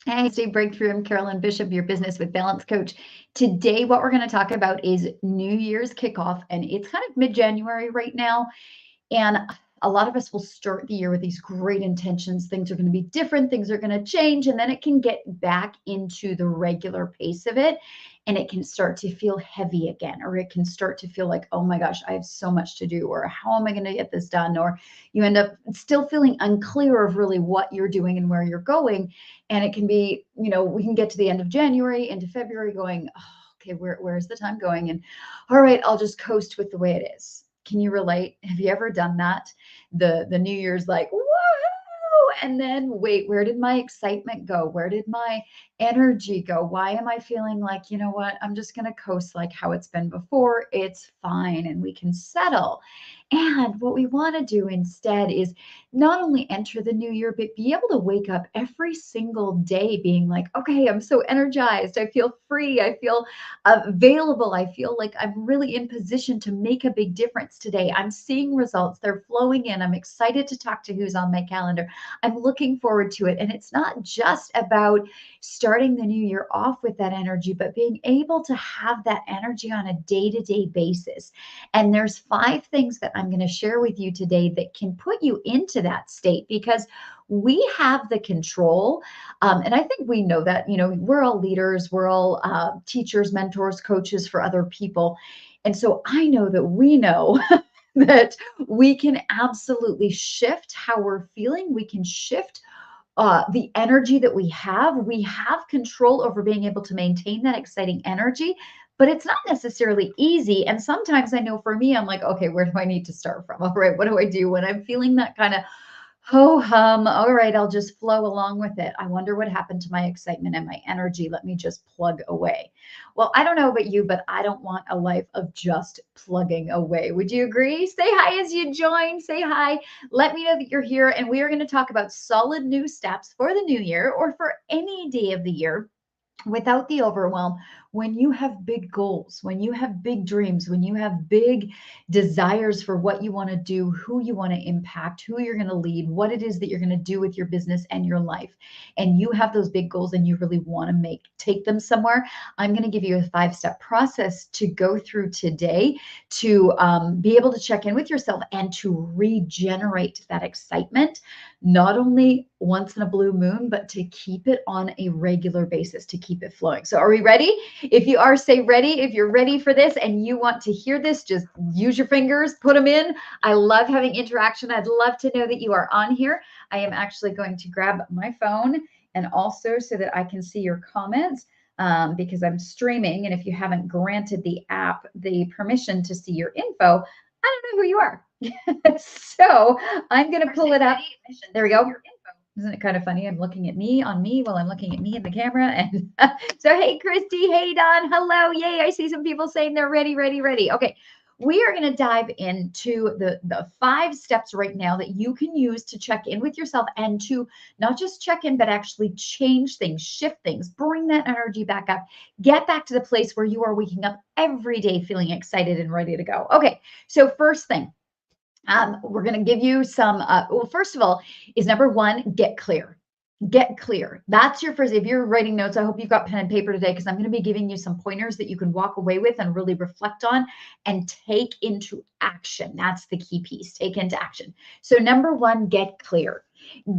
Hey, stay breakthrough. I'm Carolyn Bishop, your business with balance coach. Today, what we're going to talk about is New Year's kickoff, and it's kind of mid-January right now. And a lot of us will start the year with these great intentions. Things are going to be different, things are going to change, and then it can get back into the regular pace of it. And it can start to feel heavy again, or it can start to feel like, oh my gosh, I have so much to do, or how am I going to get this done? Or you end up still feeling unclear of really what you're doing and where you're going. And it can be, we can get to the end of January into February going, oh, okay, where's the time going? And all right, I'll just coast with the way it is. Can you relate? Have you ever done that? The New Year's like, woohoo! And then wait, where did my excitement go? Where did my energy go? Why am I feeling like, you know what? I'm just going to coast like how it's been before. It's fine and we can settle. And what we want to do instead is not only enter the new year, but be able to wake up every single day being like, okay, I'm so energized. I feel free. I feel available. I feel like I'm really in position to make a big difference today. I'm seeing results. They're flowing in. I'm excited to talk to who's on my calendar. I'm looking forward to it. And it's not just about starting the new year off with that energy, but being able to have that energy on a day-to-day basis. And there's 5 things that I'm going to share with you today that can put you into that state because we have the control. And I think we know that, we're all leaders, we're all teachers, mentors, coaches for other people. And so I know that we know that we can absolutely shift how we're feeling. We can shift the energy that we have. We have control over being able to maintain that exciting energy, but it's not necessarily easy. And sometimes I know for me, I'm like, okay, where do I need to start from? All right, what do I do when I'm feeling that kind of ho hum? All right, I'll just flow along with it. I wonder what happened to my excitement and my energy. Let me just plug away. Well, I don't know about you, but I don't want a life of just plugging away. Would you agree? Say hi as you join. Say hi. Let me know that you're here. And we are going to talk about solid new steps for the new year or for any day of the year without the overwhelm. When you have big goals, when you have big dreams, when you have big desires for what you want to do, who you want to impact, who you're going to lead, what it is that you're going to do with your business and your life, and you have those big goals and you really want to take them somewhere, I'm going to give you a 5-step process to go through today to be able to check in with yourself and to regenerate that excitement, not only once in a blue moon, but to keep it on a regular basis, to keep it flowing. So are we ready? If you are, say ready. If you're ready for this and you want to hear this, just use your fingers, put them in. I love having interaction. I'd love to know that you are on here. I am actually going to grab my phone and also so that I can see your comments. Because I'm streaming, and if you haven't granted the app the permission to see your info, I don't know who you are. So I'm going to pull it up. There we go. Isn't it kind of funny? I'm looking at me on me while I'm looking at me in the camera. And so, hey, Christy, hey, Don, hello. Yay. I see some people saying they're ready, ready, ready. Okay. We are going to dive into the 5 steps right now that you can use to check in with yourself and to not just check in, but actually change things, shift things, bring that energy back up, get back to the place where you are waking up every day feeling excited and ready to go. Okay. So, first thing, we're going to give you some, well, first of all, is number 1, get clear. Get clear. That's your first. If you're writing notes, I hope you've got pen and paper today because I'm going to be giving you some pointers that you can walk away with and really reflect on and take into action. That's the key piece. Take into action. So number 1, get clear.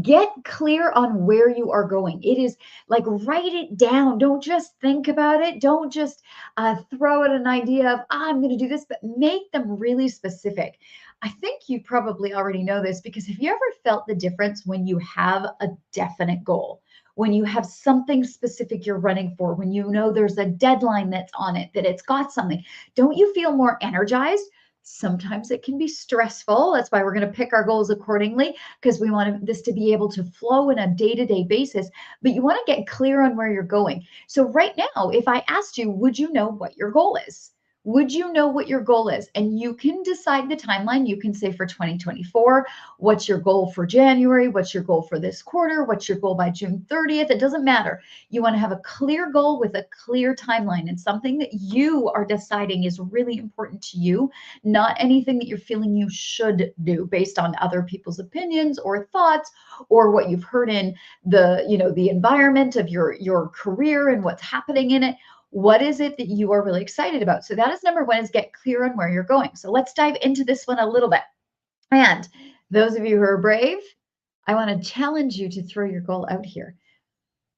Get clear on where you are going. It is like write it down. Don't just think about it. Don't just throw out an idea of, I'm going to do this, but make them really specific. I think you probably already know this because have you ever felt the difference when you have a definite goal? When you have something specific you're running for, when you know there's a deadline that's on it, that it's got something, don't you feel more energized? Sometimes it can be stressful. That's why we're going to pick our goals accordingly because we want this to be able to flow in a day-to-day basis, but you want to get clear on where you're going. So right now, if I asked you, would you know what your goal is? Would you know what your goal is? And you can decide the timeline. You can say for 2024, what's your goal for January? What's your goal for this quarter? What's your goal by June 30th? It doesn't matter. You want to have a clear goal with a clear timeline and something that you are deciding is really important to you, not anything that you're feeling you should do based on other people's opinions or thoughts or what you've heard in the environment of your career and what's happening in it. What is it that you are really excited about? So that is number one, is get clear on where you're going. So let's dive into this one a little bit. And those of you who are brave, I want to challenge you to throw your goal out here.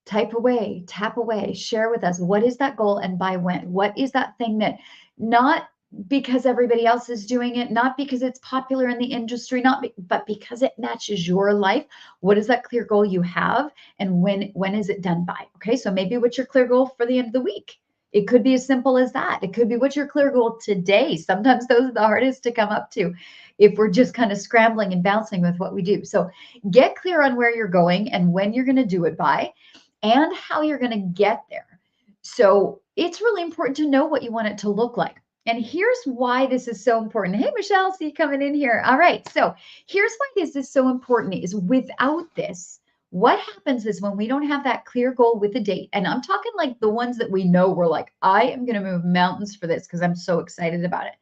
Type away, tap away, share with us, what is that goal and by when? What is that thing that, not because everybody else is doing it, not because it's popular in the industry, but because it matches your life? What is that clear goal you have, and when is it done by? Okay, so maybe what's your clear goal for the end of the week? It could be as simple as that. It could be what's your clear goal today. Sometimes those are the hardest to come up to if we're just kind of scrambling and bouncing with what we do. So get clear on where you're going and when you're going to do it by, and how you're going to get there. So it's really important to know what you want it to look like. And here's why this is so important. Hey, Michelle, see you coming in here. All right. So here's why this is so important is without this, what happens is when we don't have that clear goal with a date, and I'm talking like the ones that we know we're like, I am going to move mountains for this because I'm so excited about it.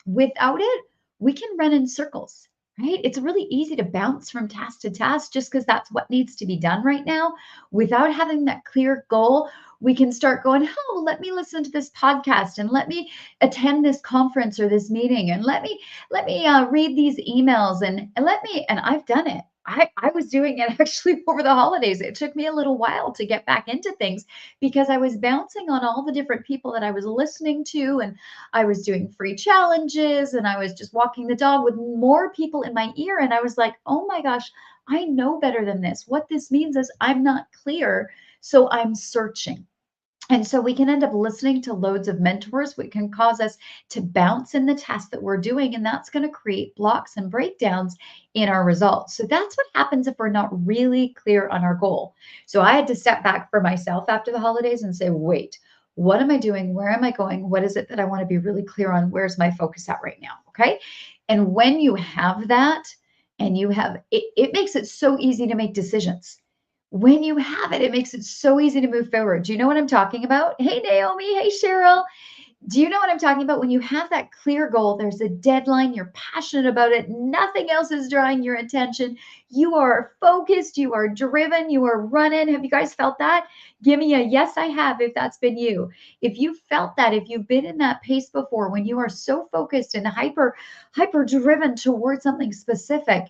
Without it, we can run in circles, right? It's really easy to bounce from task to task just because that's what needs to be done right now. Without having that clear goal, we can start going, oh, let me listen to this podcast and let me attend this conference or this meeting and let me read these emails and I've done it. I was doing it actually over the holidays. It took me a little while to get back into things because I was bouncing on all the different people that I was listening to, and I was doing free challenges, and I was just walking the dog with more people in my ear. And I was like, oh my gosh, I know better than this. What this means is I'm not clear. So I'm searching. And so we can end up listening to loads of mentors, which can cause us to bounce in the task that we're doing. And that's going to create blocks and breakdowns in our results. So that's what happens if we're not really clear on our goal. So I had to step back for myself after the holidays and say, wait, what am I doing? Where am I going? What is it that I want to be really clear on? Where's my focus at right now? Okay. And when you have that, and you have it, it makes it so easy to make decisions. When you have it, it makes it so easy to move forward. Do you know what I'm talking about? Hey, Naomi. Hey, Cheryl. Do you know what I'm talking about? When you have that clear goal, there's a deadline, you're passionate about it, nothing else is drawing your attention. You are focused, you are driven, you are running. Have you guys felt that? Give me a yes, I have, if that's been you. If you felt that, if you've been in that pace before, when you are so focused and hyper driven towards something specific,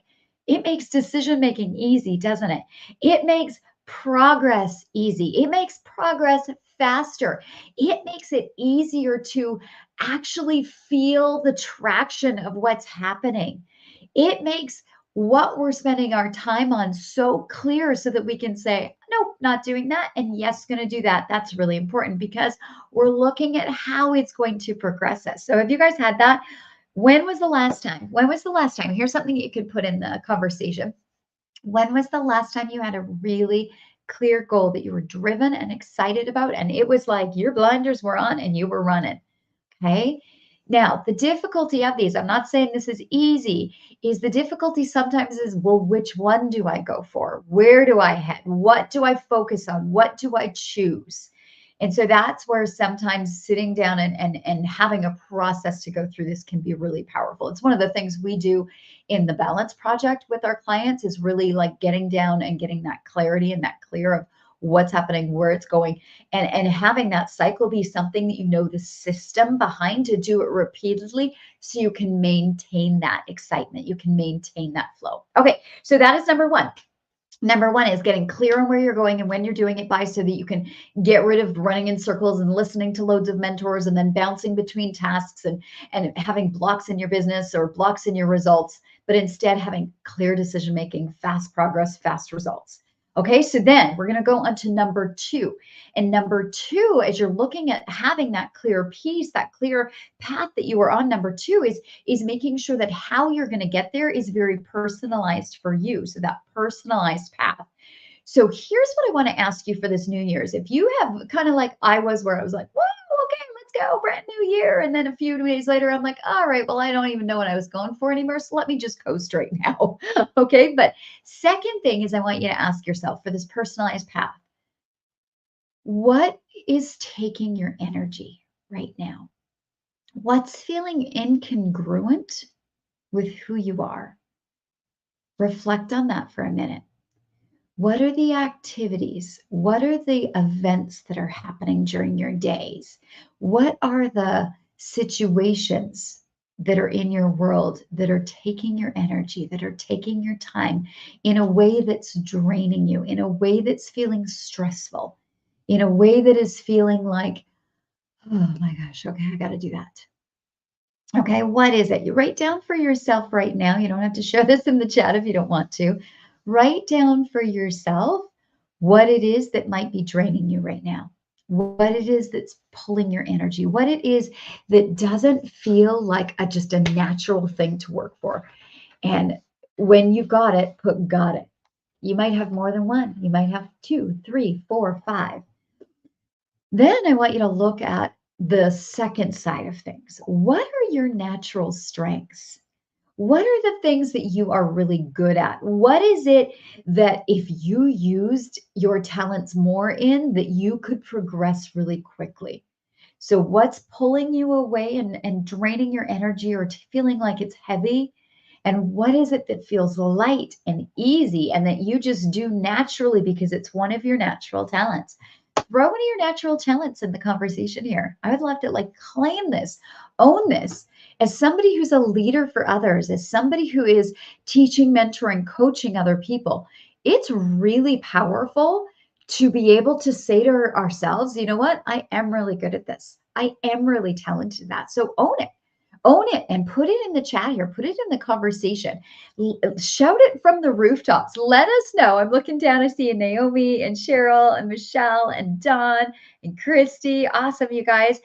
it makes decision making easy, doesn't it? It makes progress easy. It makes progress faster. It makes it easier to actually feel the traction of what's happening. It makes what we're spending our time on so clear so that we can say, nope, not doing that. And yes, going to do that. That's really important because we're looking at how it's going to progress us. So have you guys had that? When was the last time? When was the last time? Here's something you could put in the conversation. When was the last time you had a really clear goal that you were driven and excited about, and it was like your blinders were on and you were running? Okay. Now, the difficulty of these, I'm not saying this is easy, is the difficulty sometimes is, well, which one do I go for? Where do I head? What do I focus on? What do I choose? And so that's where sometimes sitting down and having a process to go through this can be really powerful. It's one of the things we do in the Balance Project with our clients, is really like getting down and getting that clarity and that clear of what's happening, where it's going, and having that cycle be something that you know the system behind to do it repeatedly so you can maintain that excitement, you can maintain that flow. Okay, so that is number one. Number one is getting clear on where you're going and when you're doing it by, so that you can get rid of running in circles and listening to loads of mentors and then bouncing between tasks and having blocks in your business or blocks in your results, but instead having clear decision making, fast progress, fast results. Okay, so then we're going to go on to number two. And number two, as you're looking at having that clear piece, that clear path that you are on, number two is making sure that how you're going to get there is very personalized for you. So that personalized path. So here's what I want to ask you for this New Year's. If you have kind of like I was, where I was like, whoa, okay, go, brand new year. And then a few days later, I'm like, all right, well, I don't even know what I was going for anymore. So let me just coast right now. Okay. But second thing is I want you to ask yourself for this personalized path, what is taking your energy right now? What's feeling incongruent with who you are? Reflect on that for a minute. What are the activities? What are the events that are happening during your days? What are the situations that are in your world that are taking your energy, that are taking your time in a way that's draining you, in a way that's feeling stressful, in a way that is feeling like, oh my gosh, okay, I got to do that. Okay, what is it? You write down for yourself right now. You don't have to share this in the chat if you don't want to. Write down for yourself what it is that might be draining you right now, what it is that's pulling your energy, what it is that doesn't feel like just a natural thing to work for. And when you've got it, put got it. You might have more than one. You might have two, three, four, five. Then I want you to look at the second side of things. What are your natural strengths? What are the things that you are really good at? What is it that if you used your talents more in, that you could progress really quickly? So, what's pulling you away and draining your energy or feeling like it's heavy? And what is it that feels light and easy and that you just do naturally because it's one of your natural talents? Throw one of your natural talents in the conversation here. I would love to claim this, own this. As somebody who's a leader for others, as somebody who is teaching, mentoring, coaching other people, it's really powerful to be able to say to ourselves, you know what? I am really good at this. I am really talented at that. So own it. Own it and put it in the chat here. Put it in the conversation. Shout it from the rooftops. Let us know. I'm looking down. I see Naomi and Cheryl and Michelle and Dawn and Christy. Awesome, you guys.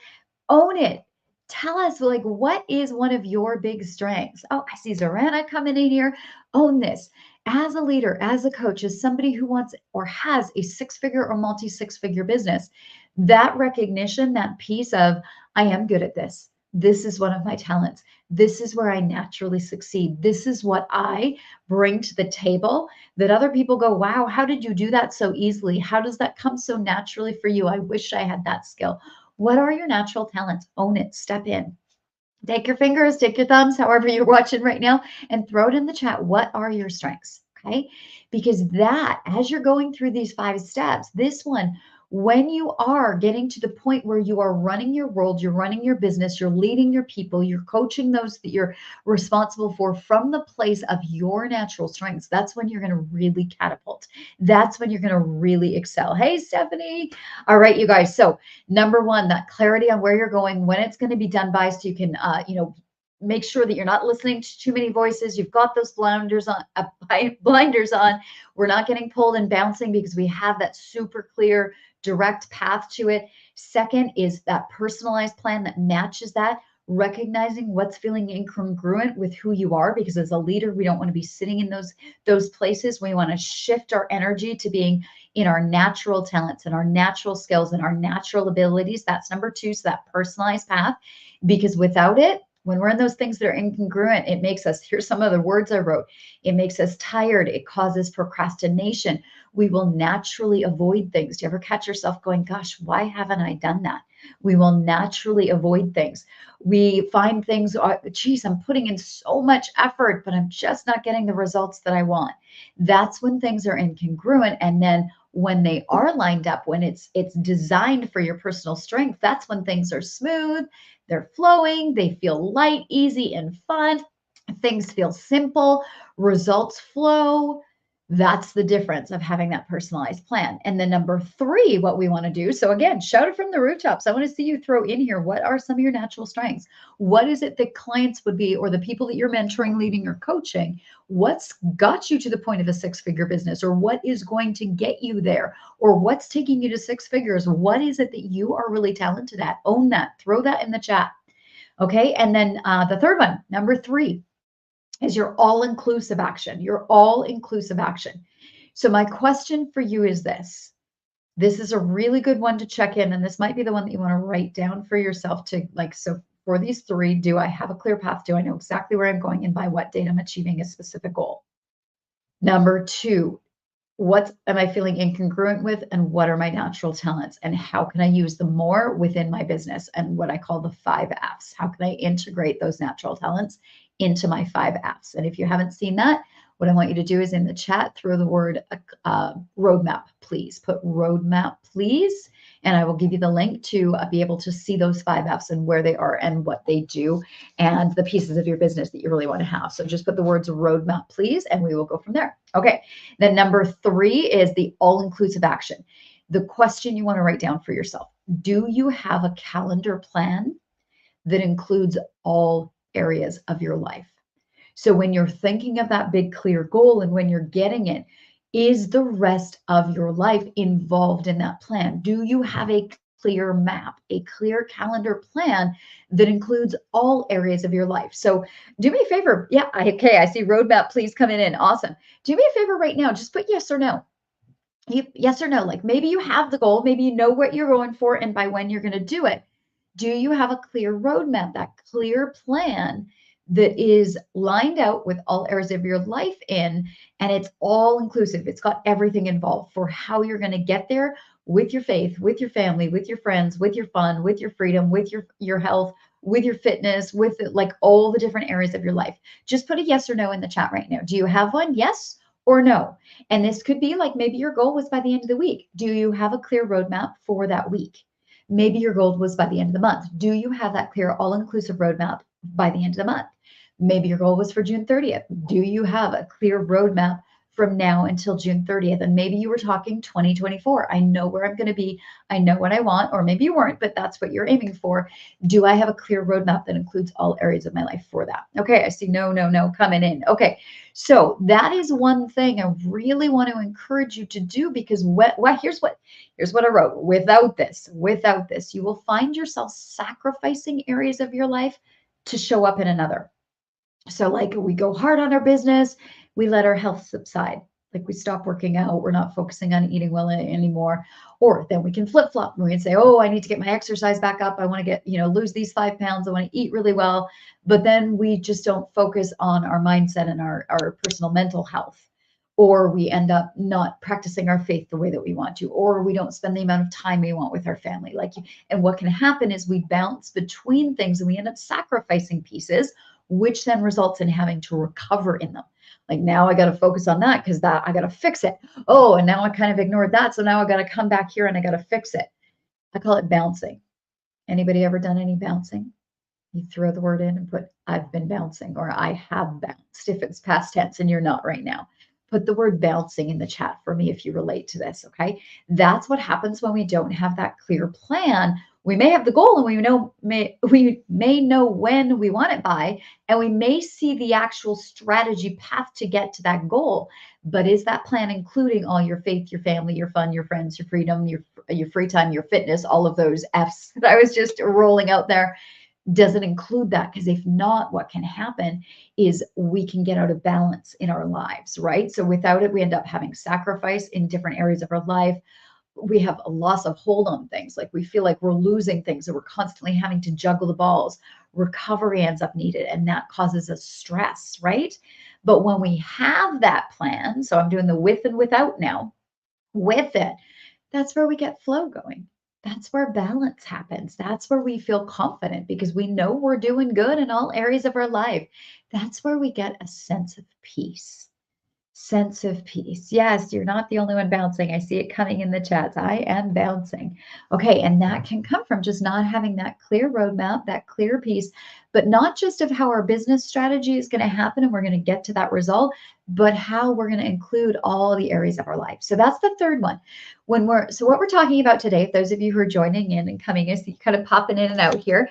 Own it. Tell us, what is one of your big strengths? Oh, I see Zorana coming in here. Own this. As a leader, as a coach, as somebody who wants or has a six-figure or multi-six-figure business, that recognition, that piece of, I am good at this. This is one of my talents. This is where I naturally succeed. This is what I bring to the table that other people go, wow, how did you do that so easily? How does that come so naturally for you? I wish I had that skill. What are your natural talents? Own it. Step in. Take your fingers, take your thumbs, however you're watching right now, and throw it in the chat. What are your strengths? Okay. Because that, as you're going through these 5 steps, this one, when you are getting to the point where you are running your world, you're running your business, you're leading your people, you're coaching those that you're responsible for from the place of your natural strengths, that's when you're going to really catapult. That's when you're going to really excel. Hey, Stephanie. All right, you guys. So number one, that clarity on where you're going, when it's going to be done by, so you can, make sure that you're not listening to too many voices. You've got those blinders on. Blinders on. We're not getting pulled and bouncing because we have that super clear, direct path to it. Second is that personalized plan that matches that. Recognizing what's feeling incongruent with who you are, because as a leader, we don't want to be sitting in those places. We want to shift our energy to being in our natural talents and our natural skills and our natural abilities. That's number 2. So that personalized path, because without it, when we're in those things that are incongruent, it makes us, here's some of the words I wrote, it makes us tired. It causes procrastination. We will naturally avoid things. Do you ever catch yourself going, gosh, why haven't I done that? We will naturally avoid things. We find things, geez, I'm putting in so much effort, but I'm just not getting the results that I want. That's when things are incongruent. And then when they are lined up, when it's designed for your personal strength, that's when things are smooth, they're flowing, they feel light, easy, and fun. Things feel simple, results flow. That's the difference of having that personalized plan. And then number 3, what we want to do. So again, shout it from the rooftops. I want to see you throw in here. What are some of your natural strengths? What is it that clients would be, or the people that you're mentoring, leading, or coaching? What's got you to the point of a 6-figure business, or what is going to get you there, or what's taking you to 6 figures? What is it that you are really talented at? Own that. Throw that in the chat. Okay. And then the third one, number 3, is your all-inclusive action. Your all-inclusive action. So my question for you is this. This is a really good one to check in, and this might be the one that you want to write down for yourself to like, so for these three, do I have a clear path? Do I know exactly where I'm going and by what date I'm achieving a specific goal? Number two, what am I feeling incongruent with and what are my natural talents and how can I use them more within my business and what I call the 5 F's? How can I integrate those natural talents into my 5 F's? And if you haven't seen that, what I want you to do is in the chat, throw the word roadmap, please. Put roadmap, please. And I will give you the link to be able to see those 5 F's and where they are and what they do and the pieces of your business that you really want to have. So just put the words roadmap, please, and we will go from there. Okay. Then number three is the all-inclusive action. The question you want to write down for yourself. Do you have a calendar plan that includes all areas of your life? So when you're thinking of that big clear goal and when you're getting it, is the rest of your life involved in that plan? Do you have a clear map, a clear calendar plan that includes all areas of your life? So do me a favor. Yeah, okay, I see roadmap, please coming in. Awesome. Do me a favor right now. Just put yes or no. Yes or no. Like maybe you have the goal, maybe you know what you're going for and by when you're going to do it. Do you have a clear roadmap, that clear plan that is lined out with all areas of your life in, and it's all inclusive? It's got everything involved for how you're going to get there with your faith, with your family, with your friends, with your fun, with your freedom, with your health, with your fitness, with like all the different areas of your life. Just put a yes or no in the chat right now. Do you have one? Yes or no? And this could be like maybe your goal was by the end of the week. Do you have a clear roadmap for that week? Maybe your goal was by the end of the month. Do you have that clear all-inclusive roadmap by the end of the month? Maybe your goal was for June 30th. Do you have a clear roadmap from now until June 30th? And maybe you were talking 2024. I know where I'm going to be. I know what I want, or maybe you weren't, but that's what you're aiming for. Do I have a clear roadmap that includes all areas of my life for that? Okay, I see no, no, no coming in. Okay, so that is one thing I really want to encourage you to do because here's what I wrote. Without this, you will find yourself sacrificing areas of your life to show up in another. So like we go hard on our business, we let our health subside. Like we stop working out, we're not focusing on eating well anymore. Or then we can flip flop. We can say, oh, I need to get my exercise back up. I want to get, lose these 5 pounds. I want to eat really well. But then we just don't focus on our mindset and our personal mental health. Or we end up not practicing our faith the way that we want to, or we don't spend the amount of time we want with our family. And what can happen is we bounce between things and we end up sacrificing pieces, which then results in having to recover in them. Like now I got to focus on that because that I got to fix it. Oh, and now I kind of ignored that. So now I got to come back here and I got to fix it. I call it bouncing. Anybody ever done any bouncing? You throw the word in and put, I've been bouncing, or I have bounced, if it's past tense and you're not right now. Put the word bouncing in the chat for me if you relate to this, okay? That's what happens when we don't have that clear plan. We may have the goal and we may know when we want it by, and we may see the actual strategy path to get to that goal. But is that plan including all your faith, your family, your fun, your friends, your freedom, your free time, your fitness, all of those F's that I was just rolling out there? Does it include that? Because if not, what can happen is we can get out of balance in our lives, right? So without it, we end up having sacrifice in different areas of our life. We have a loss of hold on things. Like we feel like we're losing things, or we're constantly having to juggle the balls. Recovery ends up needed, and that causes us stress, right? But when we have that plan, so I'm doing the with and without now, with it, that's where we get flow going. That's where balance happens. That's where we feel confident because we know we're doing good in all areas of our life. That's where we get a sense of peace. Sense of peace. Yes, you're not the only one bouncing. I see it coming in the chats. I am bouncing. Okay, and that can come from just not having that clear roadmap, that clear piece, but not just of how our business strategy is going to happen and we're going to get to that result, but how we're going to include all the areas of our life. So that's the third one. So what we're talking about today, those of you who are joining in and coming in, kind of popping in and out here,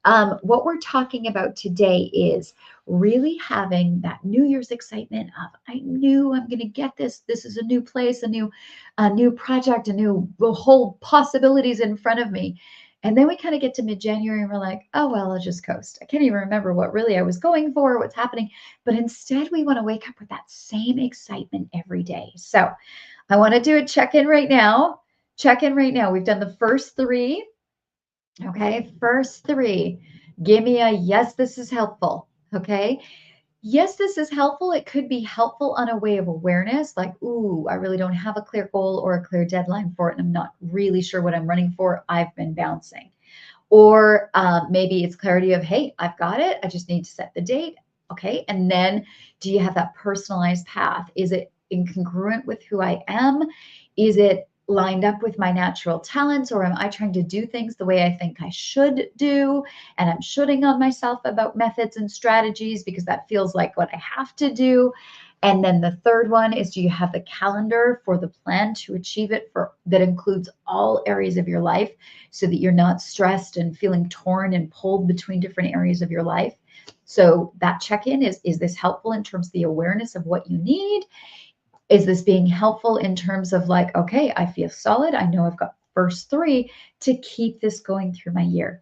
what we're talking about today is really having that New Year's excitement of, I knew I'm going to get this. This is a new place, a new project, a whole possibilities in front of me. And then we kind of get to mid-January and we're like, oh, well, I'll just coast. I can't even remember what really I was going for, what's happening. But instead, we want to wake up with that same excitement every day. So I want to do a check-in right now. Check in right now. We've done the first three. Okay, first three. Give me a yes, this is helpful. Okay. Yes, this is helpful. It could be helpful on a way of awareness, like, ooh, I really don't have a clear goal or a clear deadline for it, and I'm not really sure what I'm running for. I've been bouncing. Or maybe it's clarity of, hey, I've got it. I just need to set the date. Okay. And then do you have that personalized path? Is it incongruent with who I am? Is it lined up with my natural talents, or am I trying to do things the way I think I should do? And I'm shooting on myself about methods and strategies because that feels like what I have to do. And then the third one is, do you have the calendar for the plan to achieve it, for that includes all areas of your life, so that you're not stressed and feeling torn and pulled between different areas of your life? So that check-in is this helpful in terms of the awareness of what you need? Is this being helpful in terms of like, okay, I feel solid. I know I've got first three to keep this going through my year.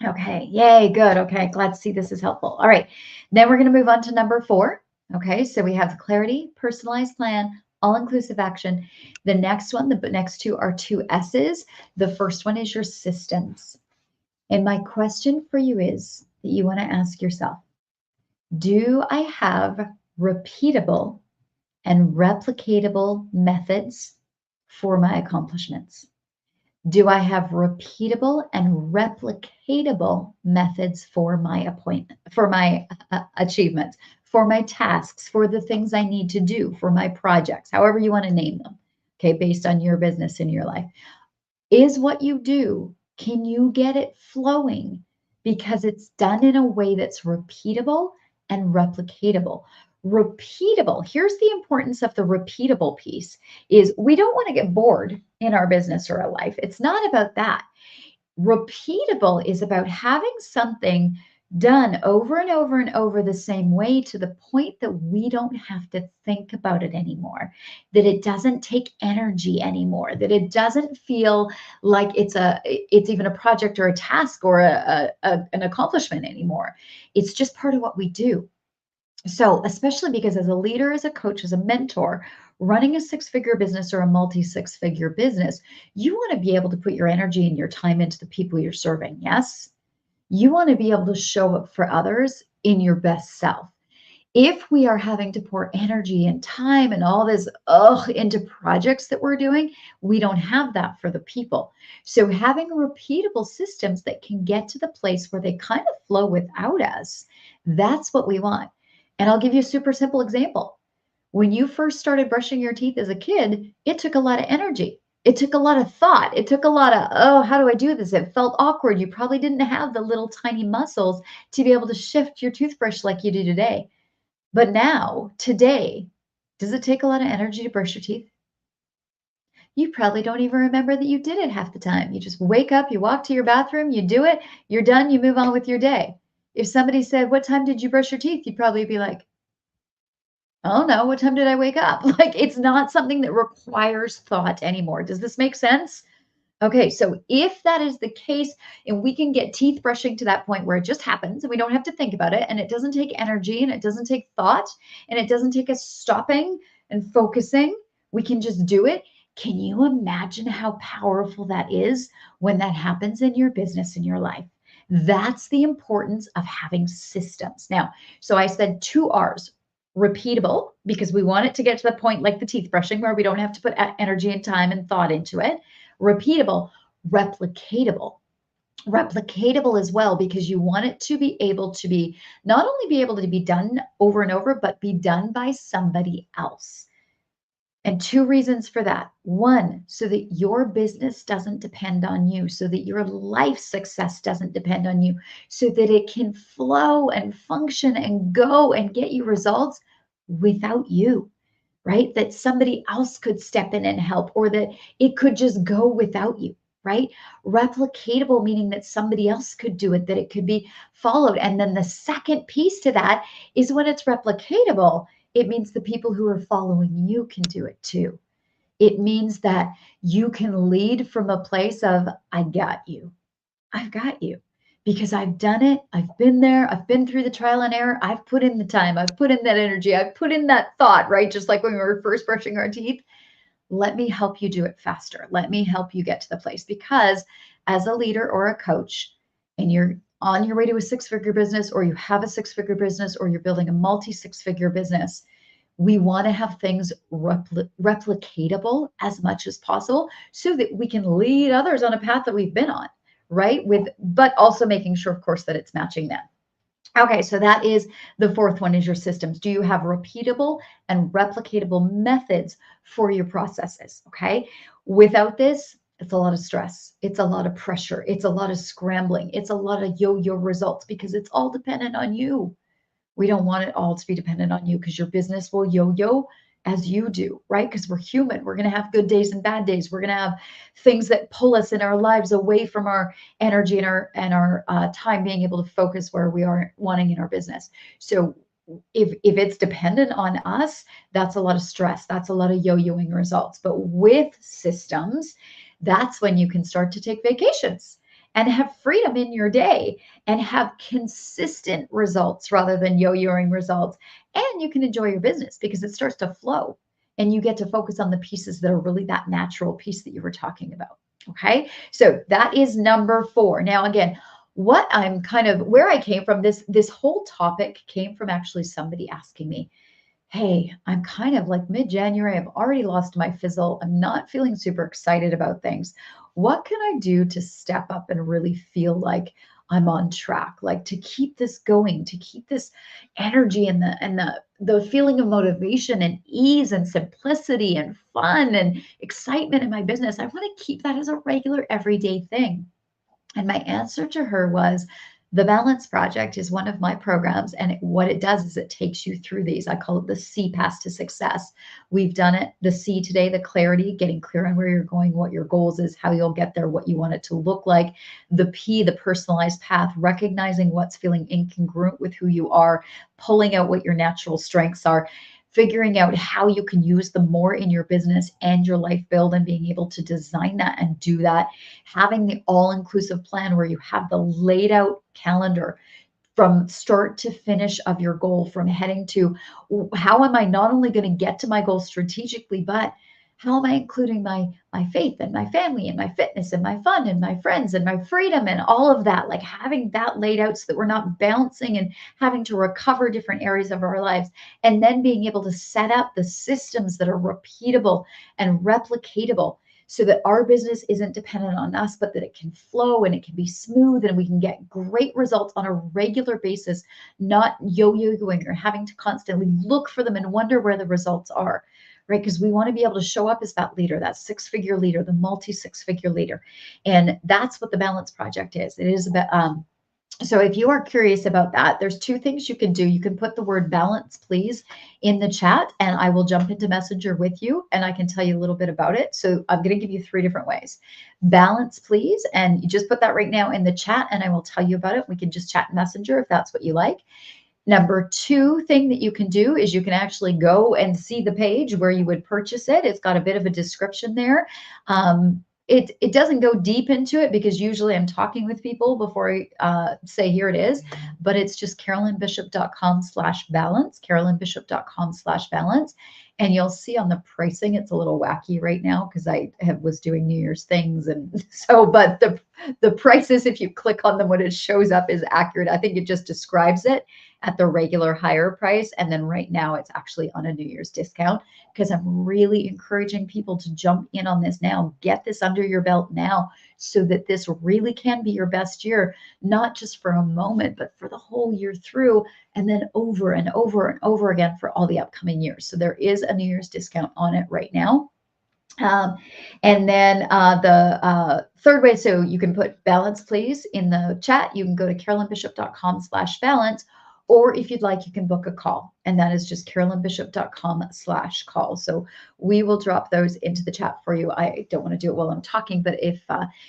Okay, yay, good. Okay, glad to see this is helpful. All right, then we're going to move on to number 4. Okay, so we have clarity, personalized plan, all-inclusive action. The next one, the next two are 2 S's. The first one is your systems. And my question for you is that you want to ask yourself, do I have repeatable and replicatable methods for my accomplishments? Do I have repeatable and replicatable methods for my appointment, for my achievements, for my tasks, for the things I need to do, for my projects, however you want to name them, okay, based on your business in your life? Is what you do, can you get it flowing because it's done in a way that's repeatable and replicatable? Repeatable, here's the importance of the repeatable piece, is we don't want to get bored in our business or our life. It's not about that. Repeatable is about having something done over and over and over the same way, to the point that we don't have to think about it anymore, that it doesn't take energy anymore, that it doesn't feel like it's even a project or a task or an accomplishment anymore. It's just part of what we do. So, especially because as a leader, as a coach, as a mentor, running a 6-figure business or a multi 6-figure business, you want to be able to put your energy and your time into the people you're serving. Yes. You want to be able to show up for others in your best self. If we are having to pour energy and time and all this into projects that we're doing, we don't have that for the people. So having repeatable systems that can get to the place where they kind of flow without us, that's what we want. And I'll give you a super simple example. When you first started brushing your teeth as a kid, it took a lot of energy. It took a lot of thought. It took a lot of, oh, how do I do this? It felt awkward. You probably didn't have the little tiny muscles to be able to shift your toothbrush like you do today. But now, today, does it take a lot of energy to brush your teeth? You probably don't even remember that you did it half the time. You just wake up, you walk to your bathroom, you do it, you're done, you move on with your day. If somebody said, what time did you brush your teeth? You'd probably be like, oh no, what time did I wake up? Like, it's not something that requires thought anymore. Does this make sense? Okay, so if that is the case, and we can get teeth brushing to that point where it just happens and we don't have to think about it, and it doesn't take energy and it doesn't take thought and it doesn't take us stopping and focusing, we can just do it. Can you imagine how powerful that is when that happens in your business, in your life? That's the importance of having systems. Now, so I said 2 R's. Repeatable, because we want it to get to the point like the teeth brushing where we don't have to put energy and time and thought into it. Repeatable, replicatable. Replicatable as well, because you want it to be able to be, not only be able to be done over and over, but be done by somebody else. And 2 reasons for that. 1, so that your business doesn't depend on you, so that your life success doesn't depend on you, so that it can flow and function and go and get you results without you, right? That somebody else could step in and help, or that it could just go without you, right? Replicatable, meaning that somebody else could do it, that it could be followed. And then the second piece to that is, when it's replicatable, it means the people who are following you can do it too. It means that you can lead from a place of, I got you. I've got you, because I've done it. I've been there. I've been through the trial and error. I've put in the time. I've put in that energy. I've put in that thought, right? Just like when we were first brushing our teeth. Let me help you do it faster. Let me help you get to the place. Because as a leader or a coach, and you're on your way to a six-figure business, or you have a six-figure business, or you're building a multi-six-figure business, we want to have things replicatable as much as possible so that we can lead others on a path that we've been on, right? But also making sure, of course, that it's matching them. Okay, so that is the fourth one, is your systems. Do you have repeatable and replicatable methods for your processes? Okay, without this, it's a lot of stress, it's a lot of pressure, it's a lot of scrambling, it's a lot of yo-yo results, because it's all dependent on you. We don't want it all to be dependent on you, because your business will yo-yo as you do, right? Because we're human. We're going to have good days and bad days. We're going to have things that pull us in our lives away from our energy and our time being able to focus where we are wanting in our business. So if it's dependent on us, that's a lot of stress. That's a lot of yo-yoing results. But with systems, that's when you can start to take vacations and have freedom in your day and have consistent results rather than yo-yoing results. And you can enjoy your business because it starts to flow and you get to focus on the pieces that are really that natural piece that you were talking about. Okay, so that is number 4. Now, again, what I'm kind of where I came from, this whole topic came from actually somebody asking me, hey, I'm kind of like mid-January, I've already lost my fizzle, I'm not feeling super excited about things. What can I do to step up and really feel like I'm on track, like to keep this going, to keep this energy and the feeling of motivation and ease and simplicity and fun and excitement in my business? I want to keep that as a regular everyday thing. And my answer to her was, the Balance Project is one of my programs. And what it does is it takes you through these. I call it the C path to success. We've done it. The C today, the clarity, getting clear on where you're going, what your goals is, how you'll get there, what you want it to look like. The P, the personalized path, recognizing what's feeling incongruent with who you are, pulling out what your natural strengths are, figuring out how you can use them more in your business and your life build, and being able to design that and do that, having the all-inclusive plan where you have the laid out calendar from start to finish of your goal, from heading to how am I not only going to get to my goal strategically, but how am I including my faith and my family and my fitness and my fun and my friends and my freedom and all of that, like having that laid out so that we're not bouncing and having to recover different areas of our lives, and then being able to set up the systems that are repeatable and replicatable so that our business isn't dependent on us, but that it can flow and it can be smooth and we can get great results on a regular basis, not yo-yoing or having to constantly look for them and wonder where the results are, right? Because we want to be able to show up as that leader, that six-figure leader, the multi-six-figure leader. And that's what the Balance Project is. It is about, so if you are curious about that, there's 2 things you can do. You can put the word balance, please, in the chat, and I will jump into Messenger with you, and I can tell you a little bit about it. So I'm going to give you 3 different ways. Balance, please, and you just put that right now in the chat, and I will tell you about it. We can just chat Messenger if that's what you like. Number 2 thing that you can do is you can actually go and see the page where you would purchase it. It's got a bit of a description there. It doesn't go deep into it because usually I'm talking with people before I say here it is, but it's just carolynbishop.com/balance, carolynbishop.com/balance. And you'll see on the pricing, it's a little wacky right now because was doing New Year's things. And so, but the prices, if you click on them, when it shows up is accurate. I think it just describes it at the regular higher price. And then right now it's actually on a New Year's discount because I'm really encouraging people to jump in on this now, get this under your belt now so that this really can be your best year, not just for a moment, but for the whole year through, and then over and over and over again for all the upcoming years. So there is a New Year's discount on it right now. And then the third way, so you can put balance, please, in the chat. You can go to carolynbishop.com/balance, or if you'd like, you can book a call, and that is just carolynbishop.com/call. So we will drop those into the chat for you. I don't want to do it while I'm talking, but if,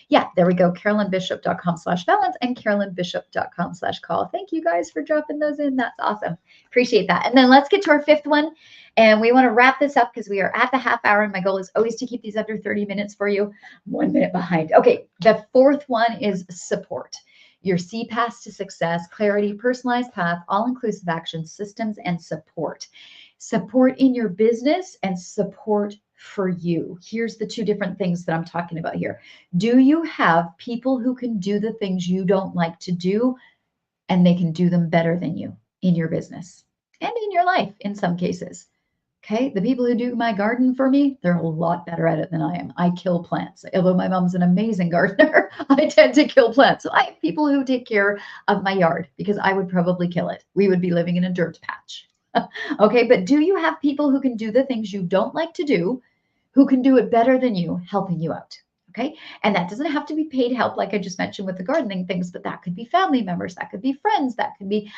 yeah, there we go, carolynbishop.com/balance and carolynbishop.com/call. Thank you guys for dropping those in. That's awesome. Appreciate that. And then let's get to our 5th one. And we want to wrap this up because we are at the half hour, and my goal is always to keep these under 30 minutes for you. I'm 1 minute behind. Okay, the 4th one is support. Your C path to success, clarity, personalized path, all-inclusive action, systems, and support. Support in your business and support for you? Here's the two different things that I'm talking about here. Do you have people who can do the things you don't like to do and they can do them better than you in your business and in your life in some cases? Okay, the people who do my garden for me, they're a lot better at it than I am. I kill plants. Although my mom's an amazing gardener, I tend to kill plants. So I have people who take care of my yard because I would probably kill it. We would be living in a dirt patch. Okay, but do you have people who can do the things you don't like to do, who can do it better than you, helping you out? Okay, and that doesn't have to be paid help, like I just mentioned with the gardening things, but that could be family members, that could be friends, that could be,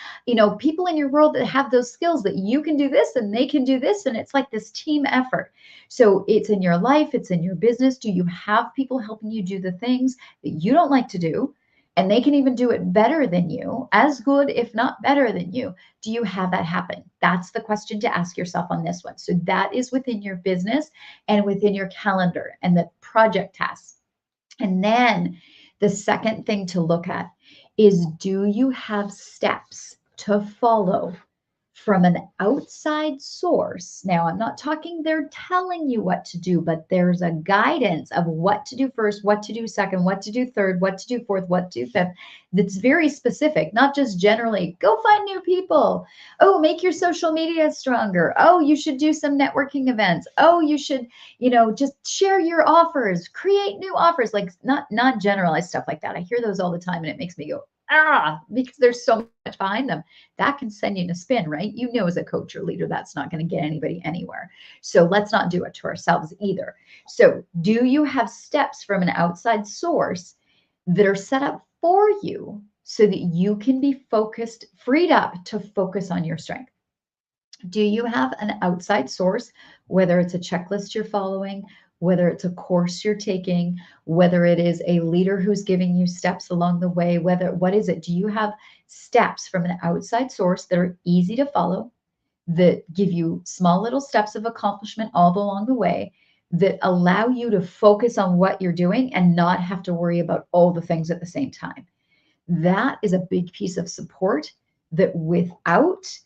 people in your world that have those skills that you can do this and they can do this. And it's like this team effort. So it's in your life, it's in your business. Do you have people helping you do the things that you don't like to do? And they can even do it better than you, as good, if not better than you. Do you have that happen? That's the question to ask yourself on this one. So that is within your business and within your calendar and the project tasks. And then the second thing to look at is, do you have steps to follow from an outside source? Now, I'm not talking they're telling you what to do, but there's a guidance of what to do first, what to do second, what to do third, what to do fourth, what to do fifth. That's very specific, not just generally, go find new people. Oh, make your social media stronger. Oh, you should do some networking events. Oh, you should, just share your offers, create new offers, like not generalized stuff like that. I hear those all the time and it makes me go, because there's so much behind them. That can send you in a spin, right? As a coach or leader, that's not going to get anybody anywhere. So let's not do it to ourselves either. So do you have steps from an outside source that are set up for you so that you can be focused, freed up to focus on your strength? Do you have an outside source, whether it's a checklist you're following, whether it's a course you're taking, whether it is a leader who's giving you steps along the way, what is it? Do you have steps from an outside source that are easy to follow, that give you small little steps of accomplishment all along the way, that allow you to focus on what you're doing and not have to worry about all the things at the same time? That is a big piece of support that without,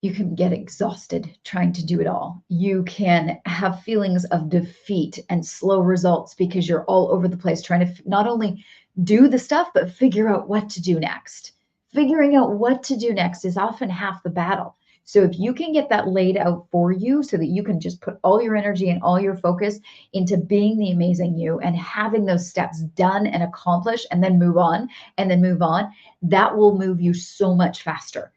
you can get exhausted trying to do it all. You can have feelings of defeat and slow results because you're all over the place trying to not only do the stuff, but figure out what to do next. Figuring out what to do next is often half the battle. So if you can get that laid out for you so that you can just put all your energy and all your focus into being the amazing you and having those steps done and accomplished and then move on and then move on, that will move you so much faster,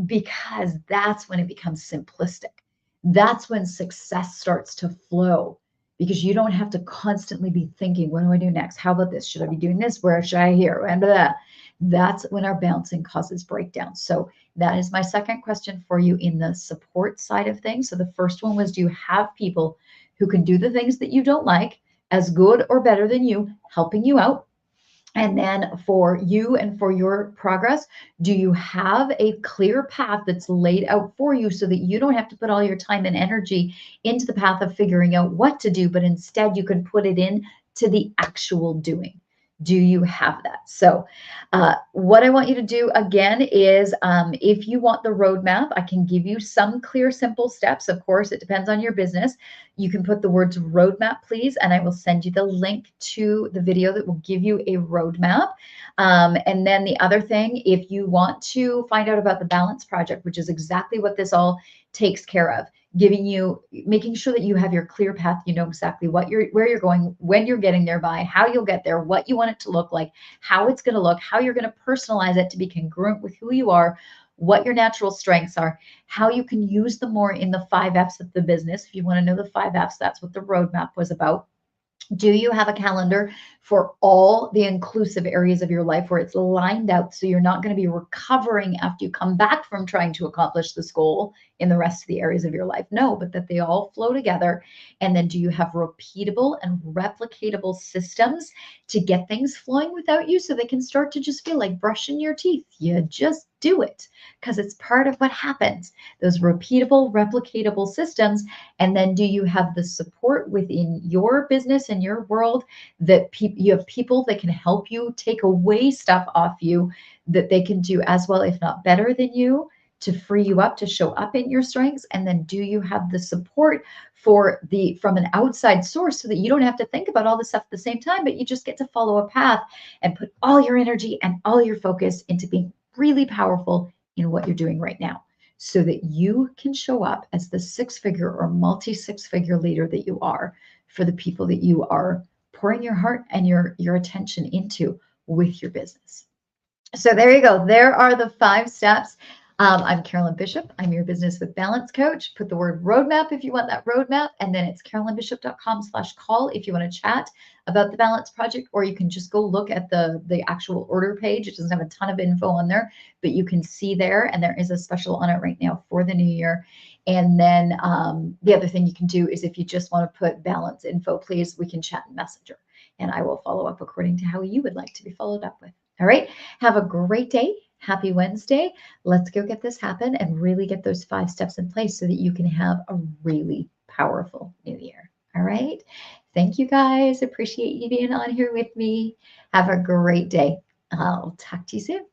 because that's when it becomes simplistic. That's when success starts to flow, because you don't have to constantly be thinking, what do I do next? How about this? Should I be doing this? Where should I here? And that's when our bouncing causes breakdowns. So that is my second question for you in the support side of things. So the first one was, do you have people who can do the things that you don't like as good or better than you, helping you out? And then for you and for your progress, do you have a clear path that's laid out for you so that you don't have to put all your time and energy into the path of figuring out what to do, but instead you can put it in to the actual doing? Do you have that? So what I want you to do again is, if you want the roadmap, I can give you some clear, simple steps. Of course, it depends on your business. You can put the words roadmap, please, and I will send you the link to the video that will give you a roadmap. And then the other thing, if you want to find out about the Balance Project, which is exactly what this all takes care of, making sure that you have your clear path, you know exactly where you're going, when you're getting there by, how you'll get there, what you want it to look like, how it's going to look, how you're going to personalize it to be congruent with who you are, what your natural strengths are, how you can use them more in the 5 F's of the business. If you want to know the 5 F's, that's what the roadmap was about. Do you have a calendar for all the inclusive areas of your life where it's lined out so you're not going to be recovering after you come back from trying to accomplish this goal in the rest of the areas of your life? No, but that they all flow together. And then do you have repeatable and replicatable systems to get things flowing without you so they can start to just feel like brushing your teeth? You just do it because it's part of what happens, those repeatable, replicatable systems. And then do you have the support within your business and your world that you have people that can help you take away stuff off you that they can do as well, if not better than you, to free you up to show up in your strengths? And then do you have the support from an outside source so that you don't have to think about all this stuff at the same time, but you just get to follow a path and put all your energy and all your focus into being really powerful in what you're doing right now, so that you can show up as the six-figure or multi-six-figure leader that you are for the people that you are pouring your heart and your attention into with your business. So there you go. There are the 5 steps. I'm Carolyn Bishop. I'm your business with balance coach. Put the word roadmap if you want that roadmap. And then it's carolynbishop.com/call if you want to chat about the balance project, or you can just go look at the actual order page. It doesn't have a ton of info on there, but you can see there, and there is a special on it right now for the new year. And then the other thing you can do is if you just want to put balance info, please, we can chat in Messenger, and I will follow up according to how you would like to be followed up with. All right. Have a great day. Happy Wednesday. Let's go get this happen and really get those 5 steps in place so that you can have a really powerful new year. All right. Thank you guys. Appreciate you being on here with me. Have a great day. I'll talk to you soon.